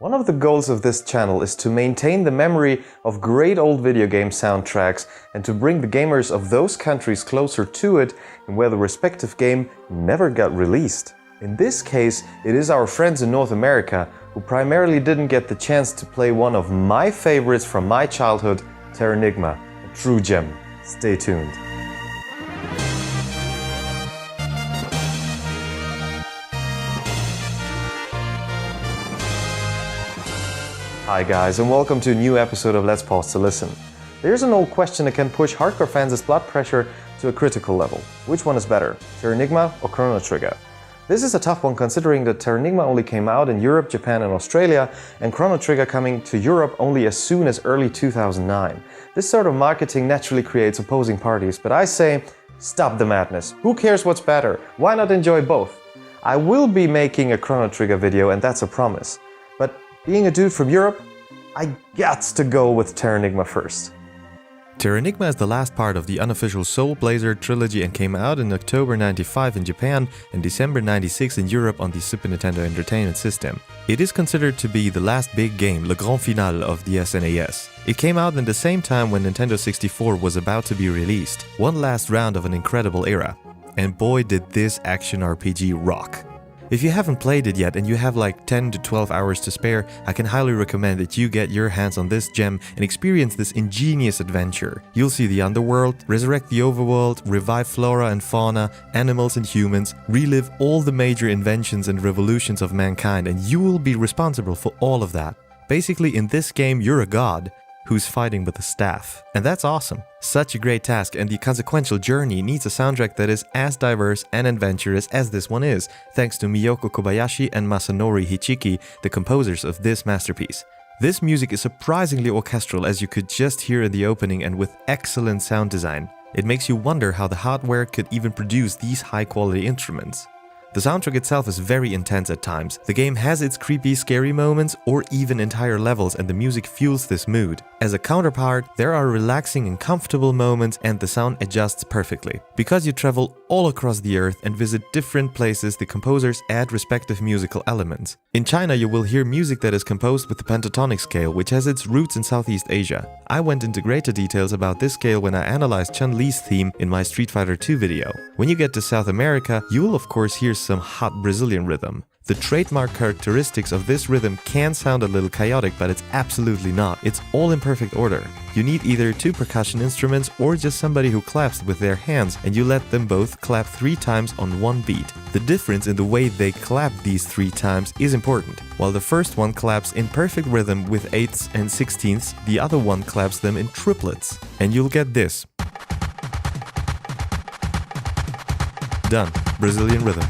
One of the goals of this channel is to maintain the memory of great old video game soundtracks and to bring the gamers of those countries closer to it and where the respective game never got released. In this case, it is our friends in North America who primarily didn't get the chance to play one of my favorites from my childhood, Terranigma, a true gem. Stay tuned. Hi guys, and welcome to a new episode of Let's Pause to Listen. There's an old question that can push hardcore fans' blood pressure to a critical level. Which one is better, Terranigma or Chrono Trigger? This is a tough one considering that Terranigma only came out in Europe, Japan and Australia, and Chrono Trigger coming to Europe only as soon as early 2009. This sort of marketing naturally creates opposing parties, but I say, stop the madness. Who cares what's better? Why not enjoy both? I will be making a Chrono Trigger video, and that's a promise. But being a dude from Europe, I gots to go with Terranigma first. Terranigma is the last part of the unofficial Soul Blazer trilogy and came out in October 95 in Japan and December 96 in Europe on the Super Nintendo Entertainment System. It is considered to be the last big game, le grand finale of the SNES. It came out in the same time when Nintendo 64 was about to be released. One last round of an incredible era. And boy did this action RPG rock. If you haven't played it yet and you have like 10 to 12 hours to spare, I can highly recommend that you get your hands on this gem and experience this ingenious adventure. You'll see the underworld, resurrect the overworld, revive flora and fauna, animals and humans, relive all the major inventions and revolutions of mankind, and you will be responsible for all of that. Basically, in this game, you're a god who's fighting with a staff. And that's awesome. Such a great task, and the consequential journey needs a soundtrack that is as diverse and adventurous as this one is, thanks to Miyoko Kobayashi and Masanori Hichiki, the composers of this masterpiece. This music is surprisingly orchestral, as you could just hear in the opening, and with excellent sound design. It makes you wonder how the hardware could even produce these high-quality instruments. The soundtrack itself is very intense at times. The game has its creepy, scary moments or even entire levels, and the music fuels this mood. As a counterpart, there are relaxing and comfortable moments, and the sound adjusts perfectly. Because you travel all across the earth and visit different places, the composers add respective musical elements. In China, you will hear music that is composed with the pentatonic scale, which has its roots in Southeast Asia. I went into greater details about this scale when I analyzed Chun-Li's theme in my Street Fighter II video. When you get to South America, you will of course hear some hot Brazilian rhythm. The trademark characteristics of this rhythm can sound a little chaotic, but it's absolutely not. It's all in perfect order. You need either two percussion instruments or just somebody who claps with their hands, and you let them both clap 3 times on one beat. The difference in the way they clap these 3 times is important. While the first one claps in perfect rhythm with 8ths and 16ths, the other one claps them in triplets. And you'll get this. Done. Brazilian rhythm.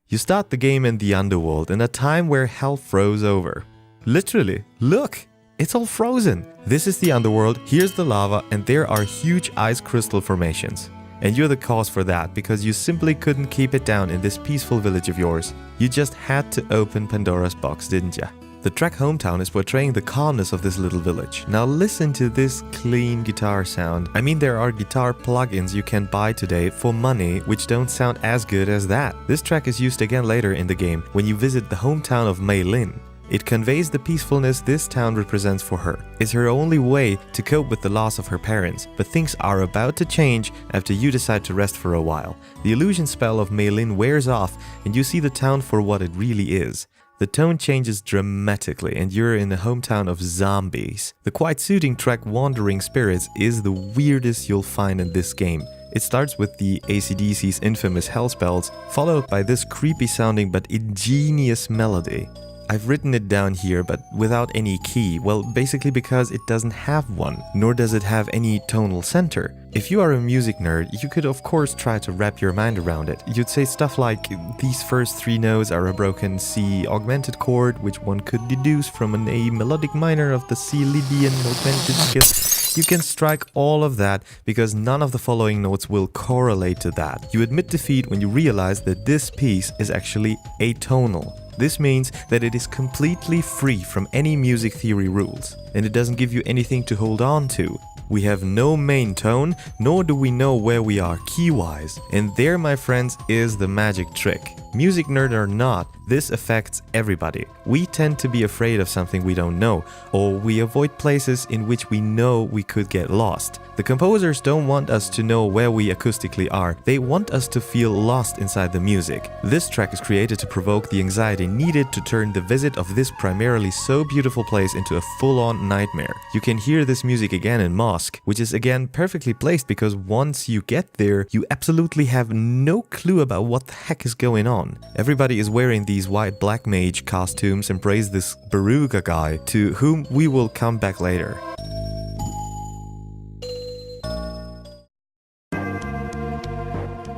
You start the game in the underworld in a time where hell froze over. Literally, look! It's all frozen! This is the underworld, here's the lava, and there are huge ice crystal formations. And you're the cause for that, because you simply couldn't keep it down in this peaceful village of yours. You just had to open Pandora's box, didn't ya? The track Hometown is portraying the calmness of this little village. Now listen to this clean guitar sound. I mean, there are guitar plugins you can buy today for money which don't sound as good as that. This track is used again later in the game when you visit the hometown of Mei Lin. It conveys the peacefulness this town represents for her. It's her only way to cope with the loss of her parents, but things are about to change after you decide to rest for a while. The illusion spell of Mei Lin wears off and you see the town for what it really is. The tone changes dramatically and you're in the hometown of zombies. The quite soothing track Wandering Spirits is the weirdest you'll find in this game. It starts with the AC/DC's infamous Hell Spells, followed by this creepy sounding but ingenious melody. I've written it down here, but without any key, well, basically because it doesn't have one, nor does it have any tonal center. If you are a music nerd, you could of course try to wrap your mind around it. You'd say stuff like, these first 3 notes are a broken C augmented chord, which one could deduce from an A melodic minor of the C Lydian augmented scale. You can strike all of that, because none of the following notes will correlate to that. You admit defeat when you realize that this piece is actually atonal. This means that it is completely free from any music theory rules, and it doesn't give you anything to hold on to. We have no main tone, nor do we know where we are key-wise. And there, my friends, is the magic trick. Music nerd or not, this affects everybody. We tend to be afraid of something we don't know, or we avoid places in which we know we could get lost. The composers don't want us to know where we acoustically are, they want us to feel lost inside the music. This track is created to provoke the anxiety needed to turn the visit of this primarily so beautiful place into a full-on nightmare. You can hear this music again in Mosque, which is again perfectly placed because once you get there, you absolutely have no clue about what the heck is going on. Everybody is wearing these white black mage costumes and praise this Beruga guy, to whom we will come back later.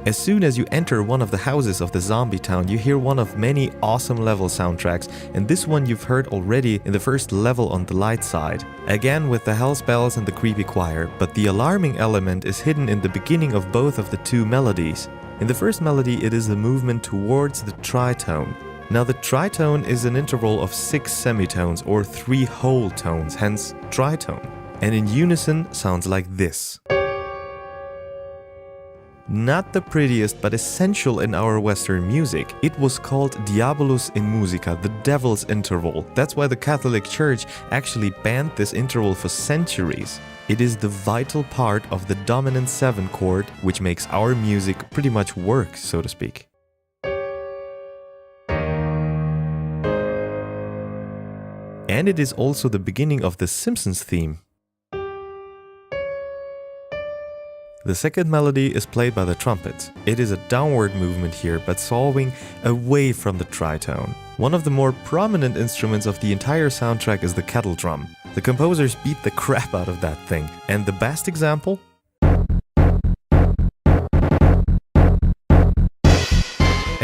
As soon as you enter one of the houses of the zombie town, you hear one of many awesome level soundtracks, and this one you've heard already in the first level on the light side. Again with the hell spells and the creepy choir, but the alarming element is hidden in the beginning of both of the two melodies. In the first melody, it is the movement towards the tritone. Now the tritone is an interval of 6 semitones or 3 whole tones, hence tritone, and in unison sounds like this. Not the prettiest, but essential in our Western music. It was called Diabolus in Musica, the devil's interval. That's why the Catholic Church actually banned this interval for centuries. It is the vital part of the dominant 7 chord, which makes our music pretty much work, so to speak. And it is also the beginning of the Simpsons theme. The second melody is played by the trumpets. It is a downward movement here, but solving away from the tritone. One of the more prominent instruments of the entire soundtrack is the kettle drum. The composers beat the crap out of that thing. And the best example?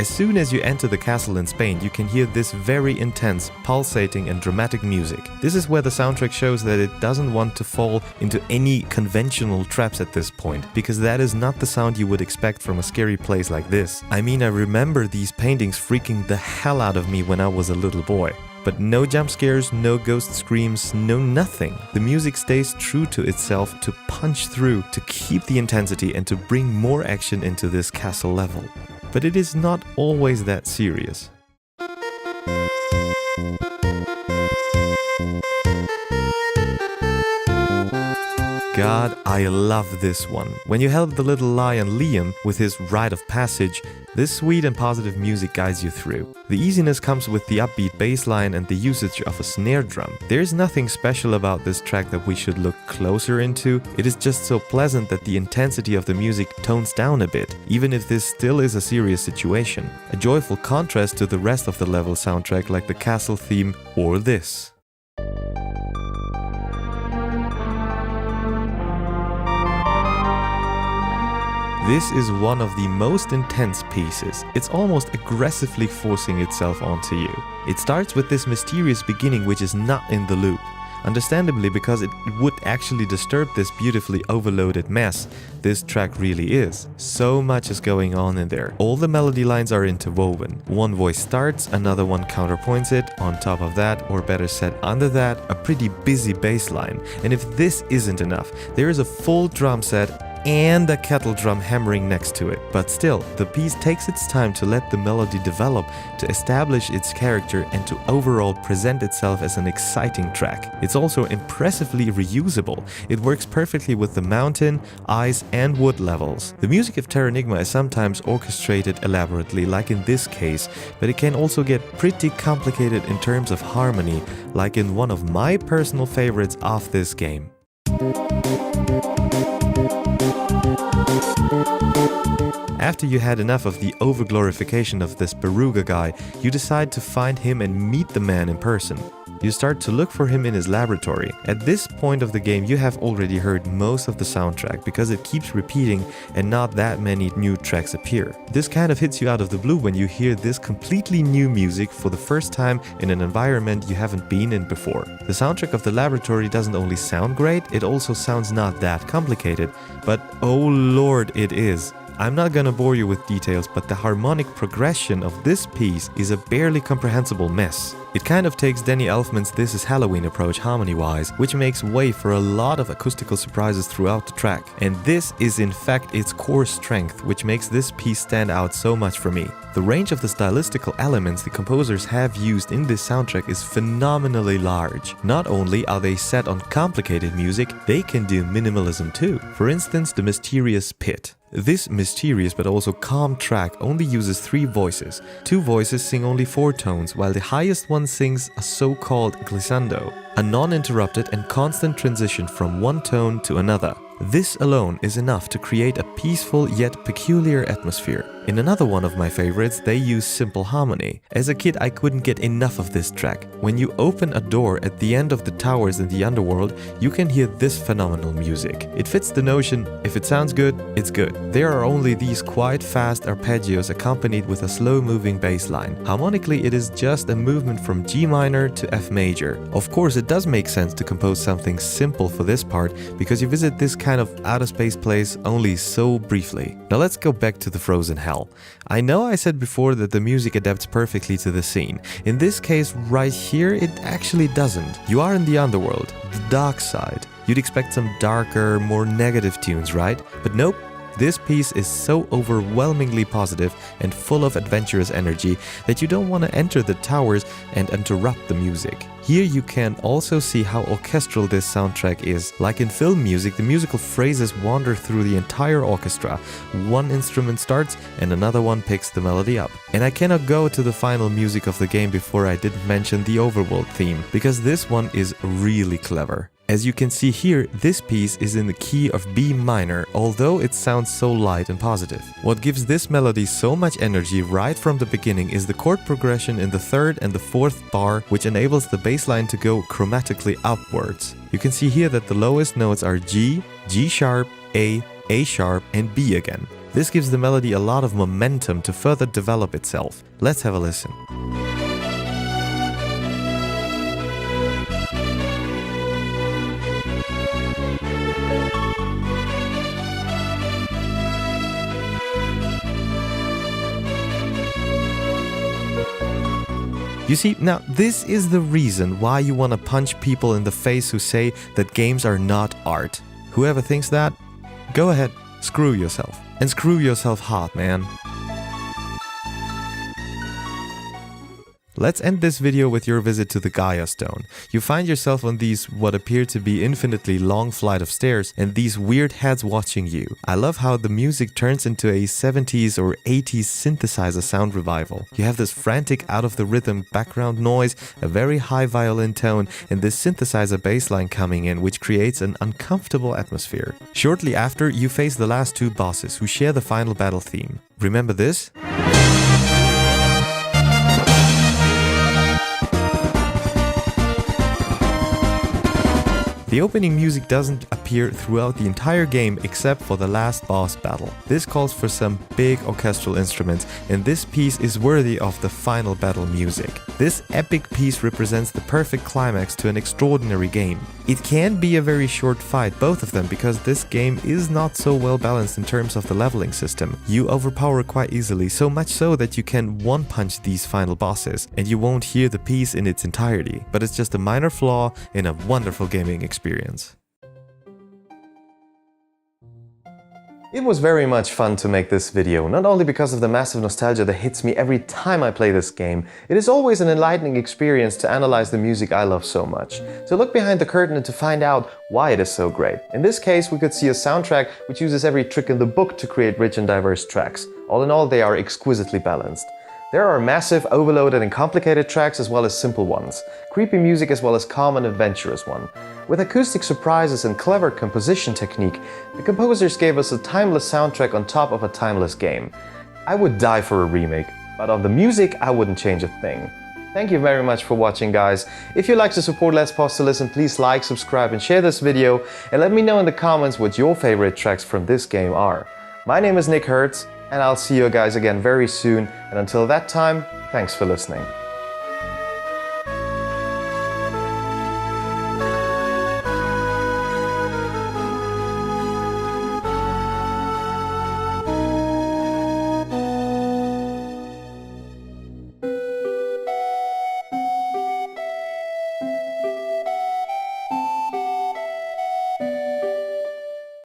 As soon as you enter the castle in Spain, you can hear this very intense, pulsating and dramatic music. This is where the soundtrack shows that it doesn't want to fall into any conventional traps at this point, because that is not the sound you would expect from a scary place like this. I mean, I remember these paintings freaking the hell out of me when I was a little boy. But no jump scares, no ghost screams, no nothing. The music stays true to itself to punch through, to keep the intensity and to bring more action into this castle level. But it is not always that serious. God, I love this one. When you help the little lion Liam with his rite of passage, this sweet and positive music guides you through. The easiness comes with the upbeat bass line and the usage of a snare drum. There's nothing special about this track that we should look closer into. It is just so pleasant that the intensity of the music tones down a bit, even if this still is a serious situation. A joyful contrast to the rest of the level soundtrack like the castle theme or this. This is one of the most intense pieces. It's almost aggressively forcing itself onto you. It starts with this mysterious beginning which is not in the loop. Understandably, because it would actually disturb this beautifully overloaded mess this track really is. So much is going on in there. All the melody lines are interwoven. One voice starts, another one counterpoints it. On top of that, or better said under that, a pretty busy bass line. And if this isn't enough, there is a full drum set and a kettle drum hammering next to it. But still, the piece takes its time to let the melody develop, to establish its character and to overall present itself as an exciting track. It's also impressively reusable. It works perfectly with the mountain, ice and wood levels. The music of Terranigma is sometimes orchestrated elaborately, like in this case, but it can also get pretty complicated in terms of harmony, like in one of my personal favorites of this game. After you had enough of the overglorification of this Beruga guy, you decide to find him and meet the man in person. You start to look for him in his laboratory. At this point of the game, you have already heard most of the soundtrack because it keeps repeating and not that many new tracks appear. This kind of hits you out of the blue when you hear this completely new music for the first time in an environment you haven't been in before. The soundtrack of the laboratory doesn't only sound great, it also sounds not that complicated, but oh lord it is. I'm not gonna bore you with details, but the harmonic progression of this piece is a barely comprehensible mess. It kind of takes Danny Elfman's This Is Halloween approach harmony-wise, which makes way for a lot of acoustical surprises throughout the track. And this is in fact its core strength, which makes this piece stand out so much for me. The range of the stylistical elements the composers have used in this soundtrack is phenomenally large. Not only are they set on complicated music, they can do minimalism too. For instance, the mysterious Pit. This mysterious but also calm track only uses 3 voices. 2 voices sing only 4 tones, while the highest one sings a so-called glissando, a non-interrupted and constant transition from one tone to another. This alone is enough to create a peaceful yet peculiar atmosphere. In another one of my favorites, they use simple harmony. As a kid, I couldn't get enough of this track. When you open a door at the end of the towers in the underworld, you can hear this phenomenal music. It fits the notion, if it sounds good, it's good. There are only these quite fast arpeggios accompanied with a slow-moving bass line. Harmonically, it is just a movement from G minor to F major. Of course, it does make sense to compose something simple for this part, because you visit this kind of outer space place only so briefly. Now let's go back to the frozen hell. I know I said before that the music adapts perfectly to the scene. In this case right here, it actually doesn't. You are in the underworld, the dark side. You'd expect some darker, more negative tunes, right? But nope. This piece is so overwhelmingly positive and full of adventurous energy that you don't want to enter the towers and interrupt the music. Here you can also see how orchestral this soundtrack is. Like in film music, the musical phrases wander through the entire orchestra. One instrument starts and another one picks the melody up. And I cannot go to the final music of the game before I didn't mention the overworld theme, because this one is really clever. As you can see here, this piece is in the key of B minor, although it sounds so light and positive. What gives this melody so much energy right from the beginning is the chord progression in the 3rd and the 4th bar, which enables the bass line to go chromatically upwards. You can see here that the lowest notes are G, G sharp, A sharp, and B again. This gives the melody a lot of momentum to further develop itself. Let's have a listen. You see, now this is the reason why you want to punch people in the face who say that games are not art. Whoever thinks that, go ahead, screw yourself. And screw yourself hard, man. Let's end this video with your visit to the Gaia stone. You find yourself on these what appear to be infinitely long flight of stairs and these weird heads watching you. I love how the music turns into a 70s or 80s synthesizer sound revival. You have this frantic out of the rhythm background noise, a very high violin tone, and this synthesizer bass line coming in, which creates an uncomfortable atmosphere. Shortly after, you face the last 2 bosses who share the final battle theme. Remember this? The opening music doesn't appear throughout the entire game except for the last boss battle. This calls for some big orchestral instruments, and this piece is worthy of the final battle music. This epic piece represents the perfect climax to an extraordinary game. It can be a very short fight, both of them, because this game is not so well balanced in terms of the leveling system. You overpower quite easily, so much so that you can one-punch these final bosses, and you won't hear the piece in its entirety. But it's just a minor flaw in a wonderful gaming experience. It was very much fun to make this video, not only because of the massive nostalgia that hits me every time I play this game. It is always an enlightening experience to analyze the music I love so much, to look behind the curtain and to find out why it is so great. In this case, we could see a soundtrack which uses every trick in the book to create rich and diverse tracks. All in all, they are exquisitely balanced. There are massive, overloaded and complicated tracks as well as simple ones, creepy music as well as calm and adventurous one. With acoustic surprises and clever composition technique, the composers gave us a timeless soundtrack on top of a timeless game. I would die for a remake, but on the music I wouldn't change a thing. Thank you very much for watching, guys. If you'd like to support Let's Pause to Listen, please like, subscribe and share this video, and let me know in the comments what your favorite tracks from this game are. My name is Nick Hertz, and I'll see you guys again very soon, and until that time, thanks for listening.